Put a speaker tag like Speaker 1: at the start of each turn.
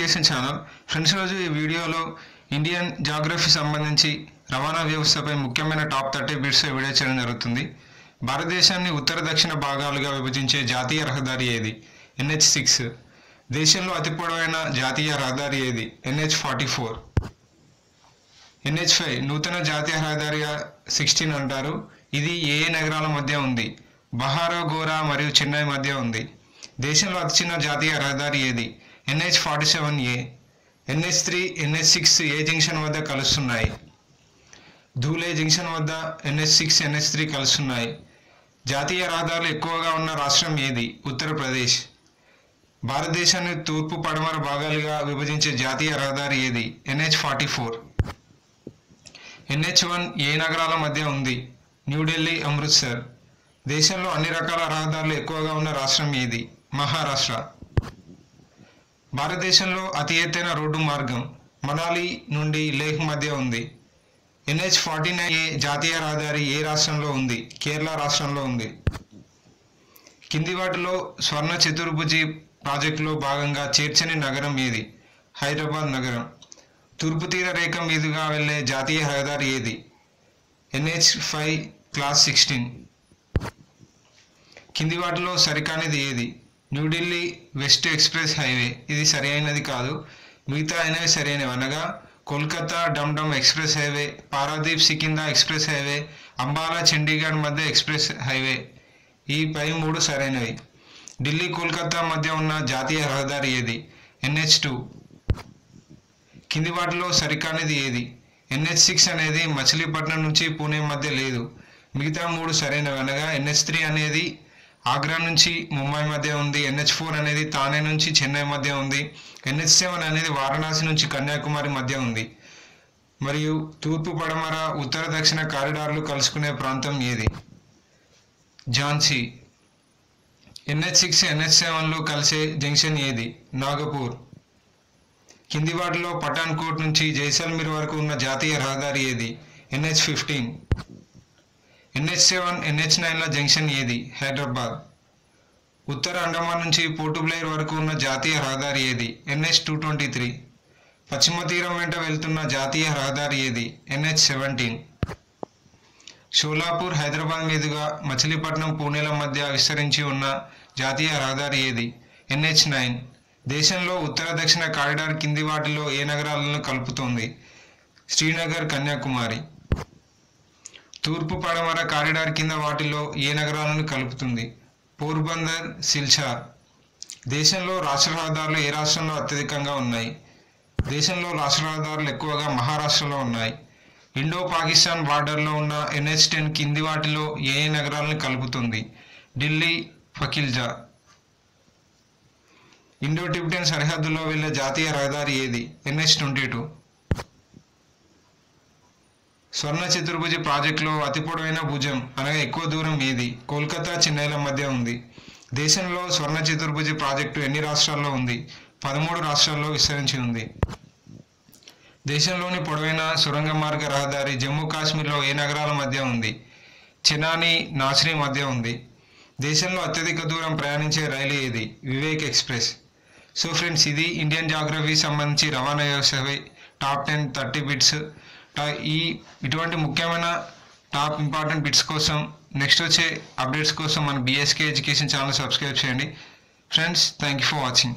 Speaker 1: Education channel. Friends, రోజు ఈ వీడియోలో ఇండియన్ జాగ్రఫీ సంబంధించి రవాణా వ్యవస్థపై ముఖ్యమైన టాప్ 30 బిట్స్ వీడియో చేయడం జరుగుతుంది. భారతదేశాన్ని ఉత్తర దక్షిణ భాగాలుగా విభజించే జాతీయ రహదారి ఏది? NH6. దేశంలో అతి పొడవైన జాతీయ రహదారి ఏది? NH44. NH5 నూతన జాతీయ రహదారిగా 16 అంటారు. ఇది ఏ నగరాల మధ్య ఉంది? బహారగోరా మరియు చెన్నై మధ్య ఉంది. దేశంలో అతి చిన్న జాతీయ రహదారి ఏది? NH47A. NH3, NH6 ఏ జంక్షన్ వద్ద కలుస్తున్నాయి? ధూలే జంక్షన్ వద్ద NH6, NH3 కలుస్తున్నాయి. జాతీయ రహదారులు ఎక్కువగా ఉన్న రాష్ట్రం ఏది? ఉత్తరప్రదేశ్. భారతదేశాన్ని తూర్పు పడమర భాగాలుగా విభజించే జాతీయ రహదారి ఏది? NH44. NH1 ఏ నగరాల మధ్య ఉంది? న్యూఢిల్లీ, అమృత్సర్. దేశంలో అన్ని రకాల రహదారులు ఎక్కువగా ఉన్న రాష్ట్రం ఏది? మహారాష్ట్ర. భారతదేశంలో అతి ఎత్తైన రోడ్డు మార్గం మనాలి నుండి లేహ్ మధ్య ఉంది. NH49A జాతీయ రహదారి ఏ రాష్ట్రంలో ఉంది? కేరళ రాష్ట్రంలో ఉంది. కింది వాటిలో స్వర్ణ చతుర్భుజి ప్రాజెక్టులో భాగంగా చేర్చని నగరం ఏది? హైదరాబాద్ నగరం. తూర్పు తీర రేఖ మీదుగా వెళ్లే జాతీయ రహదారి ఏది? NH5 class 16. కింది వాటిలో సరికానిది ఏది? New Delhi west express highway. ఇది సరి అయినది కాదు. మిగతా అయినవి సరైనవి, అనగా కోల్కతా డమ్డమ్ ఎక్స్ప్రెస్ హైవే, పారాదీప్ సికిందా ఎక్స్ప్రెస్ హైవే, అంబాలా చండీగఢ్ మధ్య ఎక్స్ప్రెస్ హైవే. ఈ పై 3 సరైనవి. ఢిల్లీ కోల్కతా మధ్య ఉన్న జాతీయ రహదారి ఏది? NH2. కింది వాటిలో సరికానిది ఏది? NH6 అనేది మచిలీపట్నం నుంచి పూణే మధ్య లేదు. మిగతా 3 సరైనవి, అనగా NH3 అనేది ఆగ్రా నుంచి ముంబై మధ్య ఉంది. NH4 అనేది తానే నుంచి చెన్నై మధ్య ఉంది. NH7 అనేది వారణాసి నుంచి కన్యాకుమారి మధ్య ఉంది. మరియు తూర్పు పడమర ఉత్తర దక్షిణ కారిడార్లు కలుసుకునే ప్రాంతం ఏది? ఝాన్సీ. NH6, NH7లు కలిసే జంక్షన్ ఏది? నాగపూర్. కింది వాటిలో పఠాన్కోట్ నుంచి జైసల్మీర్ వరకు ఉన్న జాతీయ రహదారి ఏది? NH15. NH7, NH9ల జంక్షన్ ఏది? హైదరాబాద్. ఉత్తర అండమాన్ నుంచి పోర్ట్ బ్లెయిర్ వరకు ఉన్న జాతీయ రహదారి ఏది? NH223. పశ్చిమ తీరం వెంట వెళ్తున్న జాతీయ రహదారి ఏది? NH17. షోలాపూర్ హైదరాబాద్ మీదుగా మచిలీపట్నం పూణేల మధ్య విస్తరించి ఉన్న జాతీయ రహదారి ఏది? NH9. దేశంలో ఉత్తర దక్షిణ కారిడార్ కింది వాటిలో ఏ నగరాలను కలుపుతోంది? శ్రీనగర్, కన్యాకుమారి. తూర్పు పడమర కారిడార్ కింద వాటిలో ఏ నగరాలను కలుపుతుంది? పోర్బందర్, సిల్చార్. దేశంలో రాష్ట్ర రహదారులు ఏ రాష్ట్రంలో అత్యధికంగా ఉన్నాయి? దేశంలో రాష్ట్ర రహదారులు ఎక్కువగా మహారాష్ట్రలో ఉన్నాయి. ఇండో పాకిస్తాన్ బార్డర్లో ఉన్న NH10 కింది వాటిలో ఏ నగరాలను కలుపుతుంది? ఢిల్లీ, ఫకిల్జా. ఇండో టిబెటన్ సరిహద్దులో వెళ్లే జాతీయ రహదారి ఏది? NH22. స్వర్ణ చతుర్భుజి ప్రాజెక్టులో అతి పొడవైన భుజం, అనగా ఎక్కువ దూరం ఏది? కోల్కతా, చెన్నైల మధ్య ఉంది. దేశంలో స్వర్ణ చతుర్భుజి ప్రాజెక్టు ఎన్ని రాష్ట్రాల్లో ఉంది? 13 రాష్ట్రాల్లో విస్తరించి ఉంది. దేశంలోని పొడవైన సొరంగ మార్గ రహదారి జమ్మూ కాశ్మీర్లో ఏ నగరాల మధ్య ఉంది? చెనాని, నాసిరీ మధ్య ఉంది. దేశంలో అత్యధిక దూరం ప్రయాణించే రైలు ఏది? వివేక్ ఎక్స్ప్రెస్. సో ఫ్రెండ్స్, ఇది ఇండియన్ జాగ్రఫీ సంబంధించి రవాణా వ్యవస్థపై టాప్ 10 30 బిట్స్. ఇటువంటి ముఖ్యమైన టాప్ ఇంపార్టెంట్ బిట్స్ కోసం, నెక్స్ట్ వచ్చే అప్డేట్స్ కోసం మన BSK ఎడ్యుకేషన్ ఛానల్ సబ్స్క్రైబ్ చేయండి. Friends, thank you for watching.